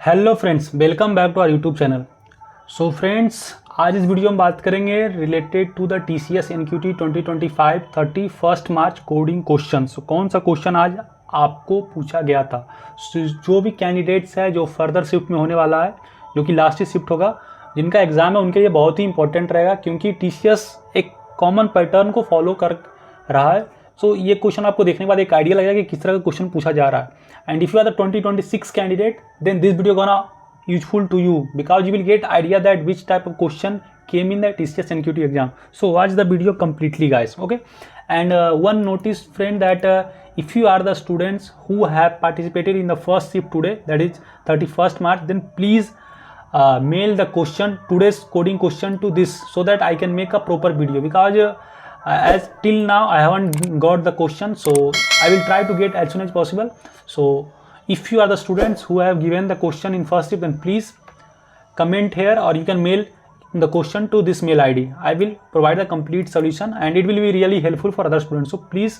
Hello friends, welcome back to our YouTube channel. So friends, आज इस video में बात करेंगे related to the TCS NQT 2025 31 March coding question. So कौन सा क्वेश्चन आज आपको पूछा गया था। जो भी कैंडिडेट्स है जो फर्दर शिफ्ट में होने वाला है, जो कि लास्ट शिफ्ट होगा, जिनका एग्ज़ाम है, उनके लिए बहुत ही इंपॉर्टेंट रहेगा, क्योंकि TCS एक कॉमन पैटर्न को फॉलो कर रहा है। सो ये क्वेश्चन आपको देखने के बाद एक आइडिया लगेगा कि किस तरह का क्वेश्चन पूछा जा रहा है। And if you are the 2026 candidate, then this video gonna useful to you because you will get idea that which type of question came in the TCS NQT exam. So watch the video completely, guys. Okay, and one notice, friend, that if you are the students who have participated in the first shift today, that is 31st March, then please mail the question, today's coding question, to this so that I can make a proper video, because as till now I haven't got the question, so I will try to get as soon as possible. So if you are the students who have given the question in first shift, then please comment here, or you can mail the question to this mail ID. I will provide the complete solution and it will be really helpful for other students. So please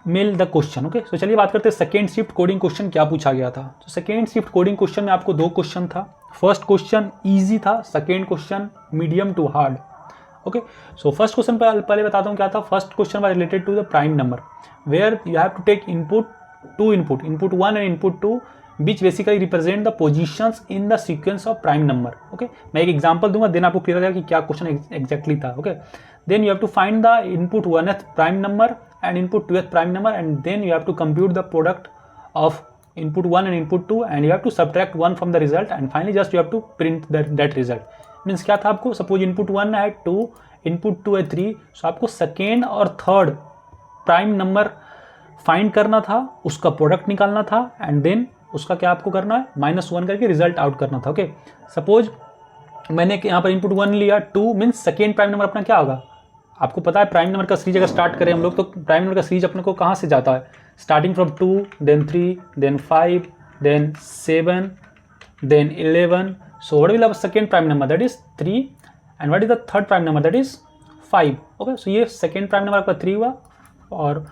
mail the question. Okay, so चलिए बात करते हैं second shift coding question क्या पूछा गया था। तो second shift coding question में आपको दो क्वेश्चन था। फर्स्ट क्वेश्चन ईजी था, second question medium to hard. Okay, so first question पहले बताता हूँ क्या था। First question was related to the prime number, where you have to take two input 1 and input 2, which basically represent the positions in the sequence of prime number. Okay, मैं एक example दूंगा, then आपको clear हो जाएगा कि क्या question exactly था। Okay, then you have to find the input 1th prime number and input 2th prime number, and then you have to compute the product of input 1 and input 2, and you have to subtract 1 from the result, and finally just you have to print that result. Means क्या था, आपको suppose input 1 है 2, input 2 है 3, सो आपको second और third prime number find करना था, उसका प्रोडक्ट निकालना था, एंड देन उसका क्या आपको करना है, -1 करके रिजल्ट आउट करना था। ओके, सपोज मैंने यहाँ पर इनपुट 1 लिया, 2 मीन्स सेकेंड प्राइम नंबर अपना क्या होगा, आपको पता है प्राइम नंबर का सीरीज अगर स्टार्ट करें हम लोग, तो प्राइम नंबर का सीरीज अपने को कहाँ से जाता है, starting from 2, then 3, then 5, then 7, then 11. So what will have second prime number, that is 3, and what is the third prime number, that is 5. Okay, so ये सेकेंड प्राइम नंबर आपका 3 हुआ और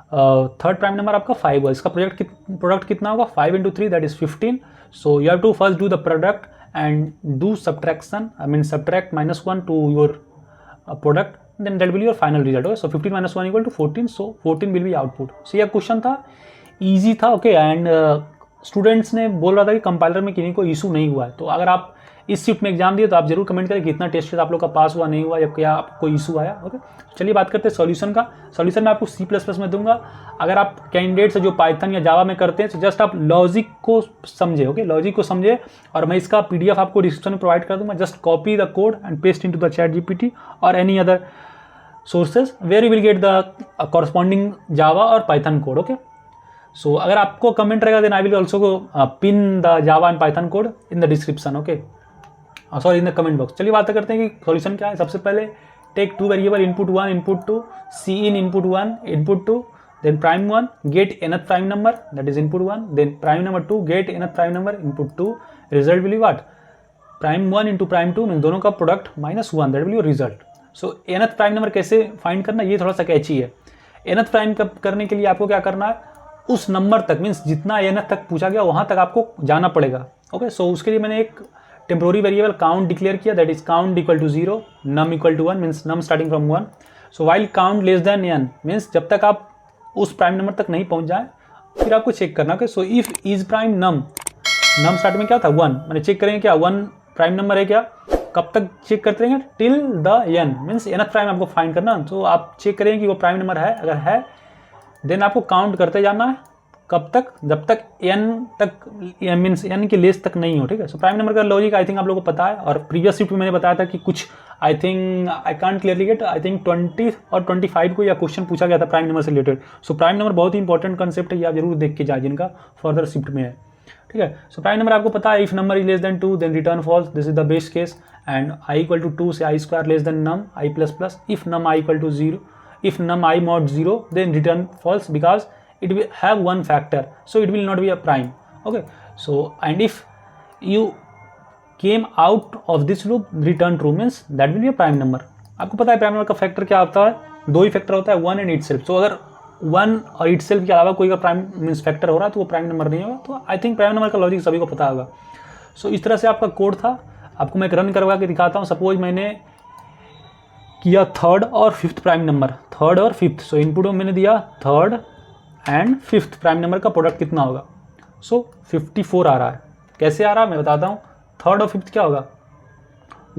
थर्ड प्राइम नंबर आपका 5 हुआ। इसका product कितना होगा, 5 into 3, that is 15. So you have to first do the product and do subtraction, I mean subtract -1 to your product, then that will your final result. Okay, so 15 - 1 = 14, so 14 will be output. So यह question था, easy था। Okay, and students ने बोल रहा था कि compiler में किन्हीं को इशू नहीं हुआ है। तो अगर आप इस शिफ्ट में एग्जाम दिए तो आप जरूर कमेंट करें कि इतना टेस्ट आप लोग का पास हुआ, नहीं हुआ, या क्या आपको इशू आया। ओके, चलिए बात करते हैं सॉल्यूशन का। सॉल्यूशन मैं आपको C++ में दूंगा। अगर आप कैंडिडेट्स जो पाइथन या जावा में करते हैं, तो जस्ट आप लॉजिक को समझे। ओके, लॉजिक को समझे, और मैं इसका PDF आपको डिस्क्रिप्शन में प्रोवाइड कर दूंगा। Just copy the code and paste into the ChatGPT और any other sources where you will get the corresponding Java और पाइथन कोड। ओके, सो अगर आपको कमेंट रहेगा, then I will also pin the Java and Python code in the description. Okay, sorry, in the comment box. चलिए बात करते हैं कि solution क्या है। सबसे पहले take 2 variable, input 1, input 2, cin input 1, input 2, then prime 1, get nth prime number, that is input 1, then prime number 2, get nth prime number, input 2, result will be what, prime 1 into prime 2, mean दोनों का product -1, that will your result. So nth prime number कैसे find करना, ये थोड़ा सा कैची है। nth prime करने के लिए आपको क्या करना है, उस नंबर तक, मीन्स जितना nth तक पूछा गया वहाँ तक आपको जाना पड़ेगा। ओके, सो उसके लिए मैंने एक टेम्पोररी वेरिएबल काउंट डिक्लेयर किया, that is count = 0, num = 1, means num starting from 1. So while count less than n, means जब तक आप उस प्राइम नंबर तक नहीं पहुंच जाए, फिर आपको चेक करना है। So if is prime num start में क्या था 1, मैंने चेक करेंगे क्या 1 प्राइम नंबर है क्या, कब तक चेक करते रहेंगे, till the n, means nth prime आपको फाइंड करना। तो आप चेक करेंगे कि वो प्राइम नंबर है, अगर है देन आपको काउंट करते जाना है, कब तक, जब तक n तक, मीन्स n के लेस तक नहीं हो। ठीक है, सो प्राइम नंबर का लॉजिक आई थिंक आप लोगों को पता है, और प्रीवियस शिफ्ट में मैंने बताया था कि कुछ I think I can't clearly get, I think 20 और 25 को यह क्वेश्चन पूछा गया था प्राइम नंबर से रिलेटेड। सो प्राइम नंबर बहुत ही इंपॉर्टेंट कंसेप्ट है, ये आप जरूर देख के जाए जिनका फर्दर शिफ्ट में है। ठीक है, सो प्राइम नंबर आपको पता है, if number is less than 2 then return false, this is the best case, and i = 2 से i² less than num i++, if num i = 0, if num i mod 0 then return false because it will have one factor, so it will not be a prime. Okay, so and if you came out of this loop, return true, means that will be a prime number. आपको पता है prime number का factor क्या होता है, दो ही factor होता है, 1 and itself. So अगर 1 और इट सेल्फ के अलावा कोई का प्राइम मीन्स फैक्टर हो रहा है तो वो प्राइम नंबर नहीं होगा। तो आई थिंक प्राइम नंबर का लॉजिक सभी को पता होगा। सो इस तरह से आपका कोड था। आपको मैं एक रन करवा के दिखाता हूँ। सपोज मैंने किया 3rd और 5th प्राइम नंबर, 3rd और 5th। सो इनपुट में मैंने दिया 3rd and 5th prime number का प्रोडक्ट कितना होगा। सो 54 आ रहा है। कैसे आ रहा है मैं बताता हूँ। 3rd और 5th क्या होगा,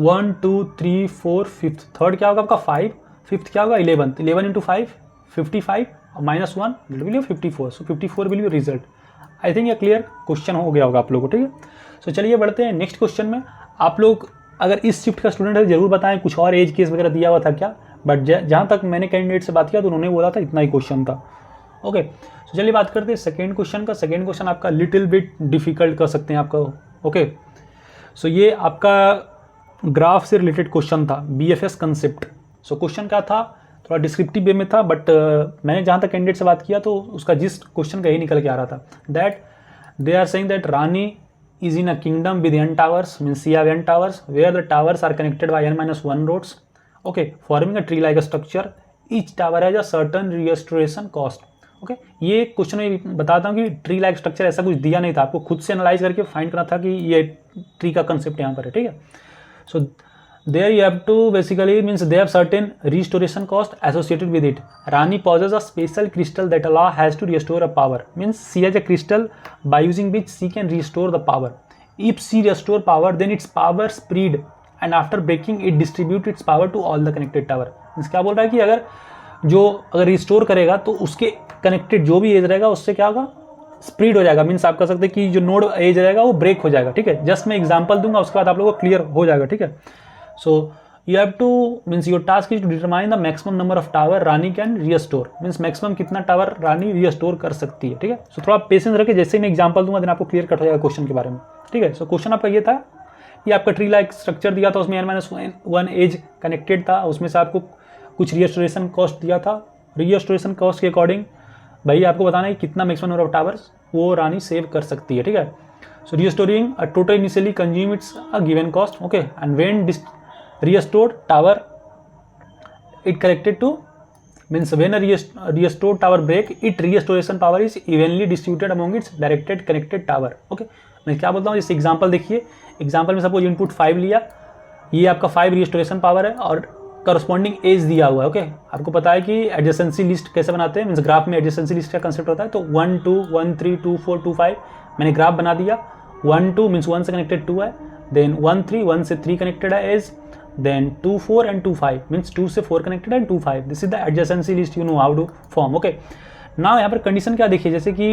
1 2 3 4 5th। 3rd क्या होगा आपका 5, 5th क्या होगा 11, 11 इंटू 5 55 और -1 will be 54। So 54 will be result. I think ये क्लियर क्वेश्चन हो गया होगा आप लोगों को, ठीक है। सो चलिए बढ़ते हैं नेक्स्ट क्वेश्चन में। आप लोग अगर इस शिफ्ट का स्टूडेंट है जरूर बताएं कुछ और एज केस वगैरह दिया हुआ था क्या, बट जहाँ तक मैंने कैंडिडेट से बात किया तो उन्होंने बोला था इतना ही क्वेश्चन था। ओके, तो चलिए बात करते हैं सेकेंड क्वेश्चन का। सेकेंड क्वेश्चन आपका लिटिल बिट डिफिकल्ट कर सकते हैं आपका। ओके, सो ये आपका ग्राफ से रिलेटेड क्वेश्चन था, BFS कंसेप्ट। सो क्वेश्चन क्या था, थोड़ा डिस्क्रिप्टिव वे में था, बट मैंने जहाँ तक कैंडिडेट से बात किया तो उसका जिस क्वेश्चन का यही निकल के आ रहा था, that they are saying that Rani is in a kingdom with n towers, means you have n towers where the towers are connected by n-1 roads, okay, forming a tree like a structure. Each tower has a certain restoration cost. Okay, ये question में बताता हूँ कि tree like structure ऐसा कुछ दिया नहीं था, आपको खुद से एनालाइज करके फाइंड करना था कि ये ट्री का कंसेप्ट यहाँ पर है, ठीक है। So there you have to basically means they have certain restoration cost associated with it. Rani possess a special crystal that allow has to restore a power, means she has a crystal by using which she can restore the power. If she restore power, then its power spread and after breaking it distribute its power to all the connected tower. Means क्या बोल रहा है कि अगर restore करेगा तो उसके connected जो भी एज रहेगा उससे क्या होगा, स्प्रीड हो जाएगा। मीन्स आप कह सकते हैं कि जो नोड एज रहेगा वो ब्रेक हो जाएगा, ठीक है। जस्ट मैं एग्जांपल दूंगा उसके बाद आप लोगों को क्लियर हो जाएगा, ठीक है। सो you have to means your task is to determine the maximum number of tower Rani can restore, means maximum कितना टावर रानी रिस्टोर कर सकती है, ठीक है। सो थोड़ा पेशेंस रखे, जैसे ही मैं एग्जांपल दूंगा देन आपको क्लियर कट हो जाएगा क्वेश्चन के बारे में, ठीक है। सो क्वेश्चन आपका ये था, ये आपका ट्री लाइक स्ट्रक्चर दिया था, उसमें n-1 एज कनेक्टेड था, उसमें से आपको कुछ रिस्टोरेशन कॉस्ट दिया था। रिस्टोरेशन कॉस्ट के अकॉर्डिंग भाई आपको बताना है कितना मैक्सिमम नंबर ऑफ टावर्स वो रानी सेव कर सकती है, ठीक है। So restoring a total initially consume it's a given cost, okay, and when restored tower it connected to means when a restored tower break it restoration power is evenly distributed among its directed connected tower. Okay, मैं क्या बोलता हूँ, जैसे example देखिए, example में suppose input 5 लिया, ये आपका 5 रिस्टोरेशन पावर है और करस्पॉन्डिंग एज दिया हुआ है। ओके, आपको पता है कि एडजेसेंसी लिस्ट कैसे बनाते हैं, मीन्स ग्राफ में एडजेसेंसी लिस्ट का कंसेप्ट होता है। तो 1 2 1 3 2 4 2 5 मैंने ग्राफ बना दिया। 1 2 मीन्स 1 से कनेक्टेड 2 है, देन 1 3 1 से 3 कनेक्टेड है एज, then 2 4 and 2 5 means 2 से 4 connected and 2 5. This is the adjacency list, you know how to form. Okay, now यहाँ पर कंडीशन क्या देखिए, जैसे कि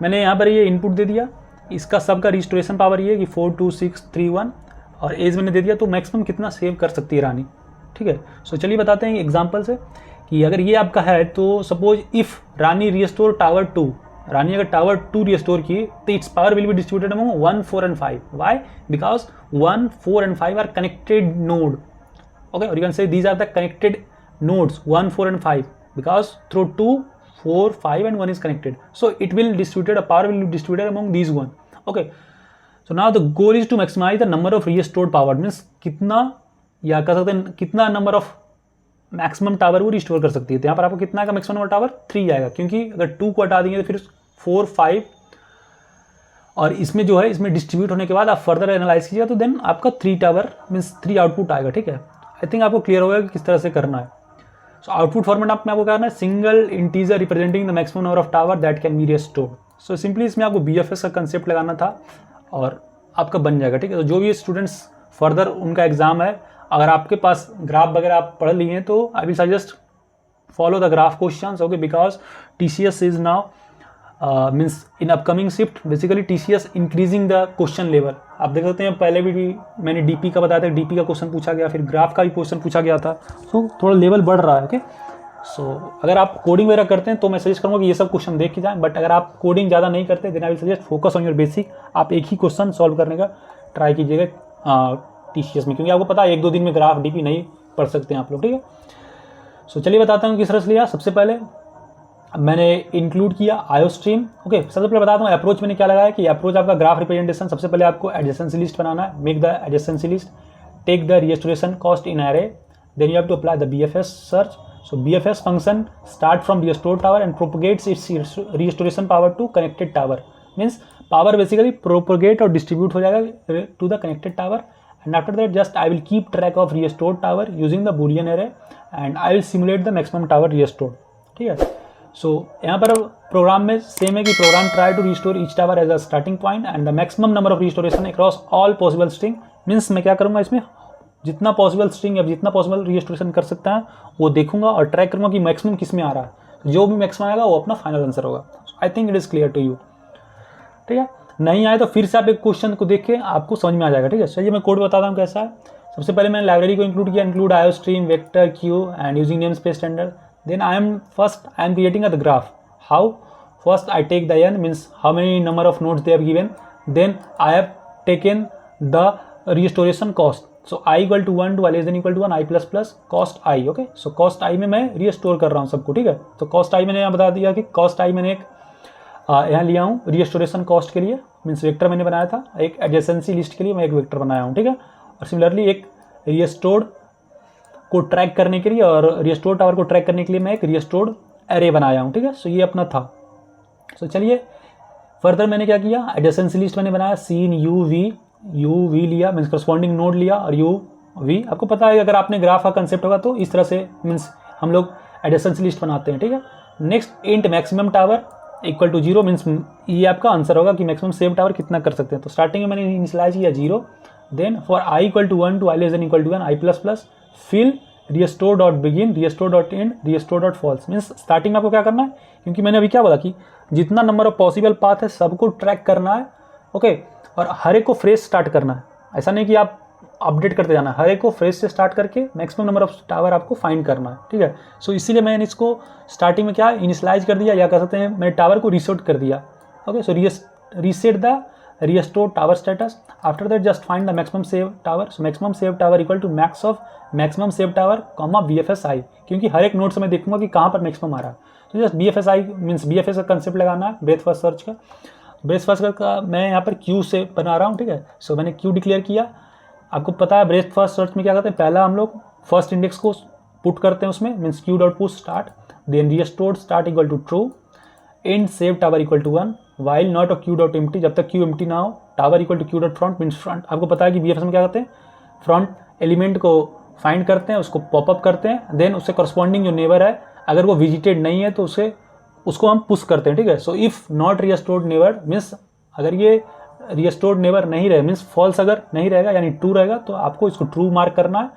मैंने यहाँ पर ये इनपुट दे दिया, इसका सबका रिस्टोरेशन पावर ये कि 4 2 6 3 1 और एज मैंने दे दिया, तो मैक्सिमम कितना सेव कर सकती है रानी, ठीक है। सो चलिए बताते हैं एग्जाम्पल से कि अगर ये आपका है तो suppose if Rani restore tower 2, रानी अगर टावर 2 रिस्टोर की तो it's power will be distributed among 1 4 and 5. Why? Because 1 4 and 5 are connected node. Okay, or you can say these are the connected nodes 1 4 and 5 because through 2 4 5 and 1 is connected, so it will distributed, a power will be distributed among these one. Okay, so now the goal is to maximize the number of restored power, means कितना या कह सकते हैं कितना number of maximum tower वो restore कर सकती है। तो यहाँ पर आपको कितना का मैक्सिमम नंबर टावर 3 आएगा, क्योंकि अगर 2 को हटा देंगे तो फिर 4 5 और इसमें जो है इसमें डिस्ट्रीब्यूट होने के बाद आप फर्दर एनालाइज कीजिएगा तो देन आपका 3 टावर मीन्स 3 आउटपुट आएगा, ठीक है। आई थिंक आपको क्लियर होगा कि किस तरह से करना है। सो आउटपुट फॉर्मेट आप में आपको करना है single integer representing the maximum number of tower that can be restored. So simply इसमें आपको BFS का कंसेप्ट लगाना था और आपका बन जाएगा, ठीक है। तो जो भी स्टूडेंट्स फर्दर उनका एग्जाम है, अगर आपके पास ग्राफ वगैरह आप पढ़ लिए हैं तो आई will suggest follow the graph questions, okay, because TCS is now means in upcoming shift basically TCS increasing the question level. आप देख सकते हैं पहले भी मैंने DP का बताया था, DP का क्वेश्चन पूछा गया, फिर ग्राफ का भी क्वेश्चन पूछा गया था। सो थोड़ा लेवल बढ़ रहा है, ओके। सो अगर आप कोडिंग वगैरह करते हैं तो मैं सजेस्ट करूँगा कि ये सब क्वेश्चन देख के जाएं, बट अगर आप कोडिंग ज़्यादा नहीं करते then I will suggest focus on your basic. आप एक ही क्वेश्चन सॉल्व करने का ट्राई कीजिएगा TCS में, क्योंकि आपको पता है 1-2 दिन में ग्राफ DP नहीं पढ़ सकते हैं आप लोग, ठीक है। सो चलिए बताता हूँ किस तरह से लिया। सबसे पहले मैंने इंक्लूड किया आयो स्ट्रीम, ओके। सबसे पहले बताता हूँ अप्रोच मैंने क्या लगाया कि अप्रोच आपका ग्राफ रिप्रेजेंटेशन, सबसे पहले आपको एडजेसेंसी लिस्ट बनाना है, make the adjacency list, take the restoration cost in array, then you have to apply the BFS search, So BFS function start from restore tower and propagates its restoration power to connected tower. Means power basically propagate और distribute हो जाएगा to the connected tower, and after that just I will keep track of restored tower using the boolean array and I will simulate the maximum tower restored. ठीक है. So यहाँ पर programme में same है कि program try to restore each tower as a starting point and the maximum number of restoration across all possible string. Means मैं क्या करूँगा, इसमें जितना पॉसिबल स्ट्रिंग या जितना पॉसिबल रिस्टोरेशन कर सकता है वो देखूंगा और ट्रैक करूँगा कि मैक्सिमम किस में आ रहा है. जो भी मैक्सिमम आएगा वो अपना फाइनल आंसर होगा. I think it is clear to you. ठीक है, नहीं आए तो फिर से आप एक क्वेश्चन को देख के आपको समझ में आ जाएगा. ठीक है, चलिए मैं कोड बताता हूँ कैसा है. सबसे पहले मैंने लाइब्रेरी को इंक्लूड किया, include iostream vector queue and using namespace standard. Then I am creating the graph. How? First I take the n, means how many number of nodes they have given. Then I have taken the restoration cost. So I equal to 1 to I less than equal to 1 I plus plus cost I. Okay, so cost I में मैं restore कर रहा हूँ सबको. ठीक है, तो cost I मैंने यहाँ बता दिया कि cost I मैंने एक यहाँ लिया हूँ रिस्टोरेशन कॉस्ट के लिए. मीन्स वेक्टर मैंने बनाया था. एक एडजेसेंसी लिस्ट के लिए मैं एक वेक्टर बनाया हूँ. ठीक है, और सिमिलरली एक रिस्टोर्ड को ट्रैक करने के लिए और रिस्टोर्ड टावर को ट्रैक करने के लिए मैं एक रिस्टोर्ड एरे बनाया हूँ. ठीक है, सो ये अपना था. सो चलिए फर्दर मैंने क्या किया, एडजेसेंसी लिस्ट मैंने बनाया. सीन यू वी लिया, मीन्स करस्पॉन्डिंग नोड लिया, और यू वी. आपको पता है अगर आपने ग्राफ का कंसेप्ट होगा तो इस तरह से मीन्स हम लोग एडजेसेंसी लिस्ट बनाते हैं. ठीक है, next int maximum tower equal to 0. Means ये आपका आंसर होगा कि मैक्सिमम सेव टावर कितना कर सकते हैं. तो स्टार्टिंग में मैंने इनिशियलाइज किया 0. Then for i equal to 1 to i less than equal to 1 i plus plus fill restore dot begin restore dot end restore dot false. Means starting में आपको क्या करना है, क्योंकि मैंने अभी क्या बोला कि जितना नंबर ऑफ पॉसिबल पाथ है सबको ट्रैक करना है. ओके, और हर एक को फ्रेश स्टार्ट करना है. ऐसा नहीं कि आप अपडेट करते जाना है, हर एक को फ्रेश से स्टार्ट करके मैक्सिमम नंबर ऑफ टावर आपको फाइंड करना है. ठीक है, सो इसीलिए मैंने इसको स्टार्टिंग में क्या इनिशियलाइज कर दिया, या कह सकते हैं मैंने टावर को रीसेट कर दिया. Okay, so reset the restore tower status. After that just find the maximum save tower. So maximum save tower equal to max of maximum save tower comma BFSI, क्योंकि हर एक नोड से मैं देखूंगा कि कहाँ पर मैक्सिमम आ रहा है. तो जस्ट BFSI मीन्स BFS का कंसेप्ट लगाना है ब्रेथ फर्स्ट सर्च का. ब्रेथ फर्स्ट का मैं यहाँ पर क्यू से बना रहा हूँ. ठीक है, सो मैंने क्यू डिक्लेयर किया. आपको पता है ब्रेथ फर्स्ट सर्च में क्या करते हैं, पहला हम लोग फर्स्ट इंडेक्स को पुट करते हैं उसमें, means queue dot push start, then restored start equal to true, and save tower equal to 1 while not of queue dot empty. जब तक क्यू एम्प्टी ना हो, tower equal to queue dot front. Means front आपको पता है कि BFS में क्या करते हैं, फ्रंट एलिमेंट को फाइंड करते हैं, उसको पॉपअप करते हैं, देन उससे करस्पॉन्डिंग जो नेबर है अगर वो विजिटेड नहीं है तो उसको हम पुश करते हैं. ठीक है, so if not restored neighbour means अगर ये रिस्टोर्ड नेबर नहीं रहे, मीन्स फॉल्स अगर नहीं रहेगा यानी ट्रू रहेगा, तो आपको इसको ट्रू मार्क करना है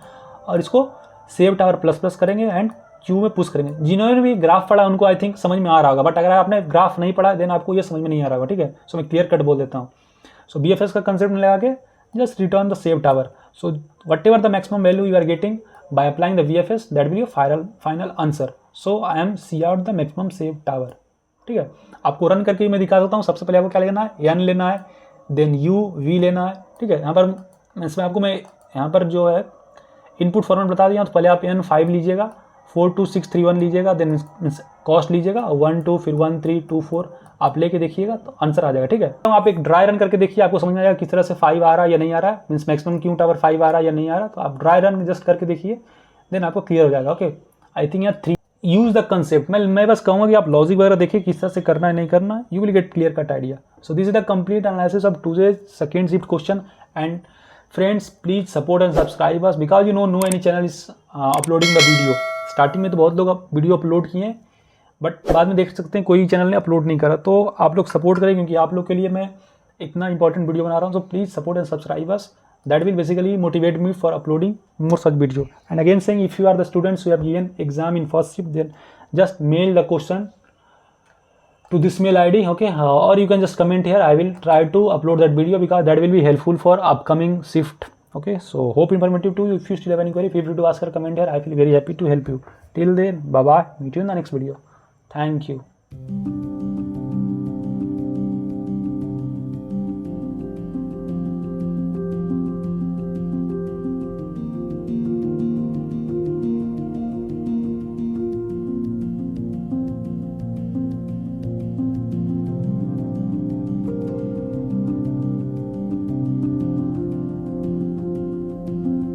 और इसको सेव टावर प्लस प्लस करेंगे एंड क्यू में पुश करेंगे. जिन्होंने भी ग्राफ पढ़ा उनको आई थिंक समझ में आ रहा होगा, बट अगर आपने ग्राफ नहीं पढ़ा देन आपको ये समझ में नहीं आ रहा होगा. ठीक है, सो मैं क्लियर कट बोल देता हूँ. सो BFS का कंसेप्ट में लगा के just return the save tower. So whatever the maximum value you are getting by applying the BFS that will be final answer. So I am cout the maximum save tower. ठीक है, आपको run करके मैं दिखा देता हूँ. सबसे पहले आपको क्या लेना है, n लेना है, देन यू वी लेना है. ठीक है, यहाँ पर इसमें आपको मैं यहाँ पर जो है इनपुट फॉर्मेट बता दिया. तो पहले आप n5 लीजिएगा, 42631 लीजिएगा, देन कॉस्ट लीजिएगा 1 2 फिर 1 3 2 4 आप लेके देखिएगा तो आंसर आ जाएगा. ठीक है, तो आप एक ड्राई रन करके देखिए, आपको समझ में आएगा किस तरह से 5 आ रहा है या नहीं आ रहा है, मीन्स मैक्सिमम क्यू टावर 5 आ रहा है या नहीं आ रहा. तो आप ड्राई रन जस्ट करके देखिए, देन आपको क्लियर हो जाएगा. ओके, आई थिंक यहाँ 3 यूज द कंसेप्ट. मैं बस कहूँगा कि आप लॉजिक वगैरह देखिए किस तरह से करना है नहीं करना है, you will get clear cut idea. So this is the complete analysis of today's second shift question. And friends please support and subscribe us because you know any channel is uploading the video. Starting में तो बहुत लोग video upload किए हैं, but बाद में देख सकते हैं कोई चैनल ने अपलोड नहीं करा. तो आप लोग सपोर्ट करें क्योंकि आप लोग के लिए मैं इतना इंपॉर्टेंट वीडियो बना रहा हूँ. So please support and subscribe us. That will basically motivate me for uploading more such video. And again saying if you are the students who have given exam in first shift then just mail the question to this mail ID. Okay, or you can just comment here. I will try to upload that video because that will be helpful for upcoming shift. Okay, so hope informative to you. If you still have any query, feel free to ask or comment here. I feel very happy to help you. Till then, bye bye, meet you in the next video. Thank you.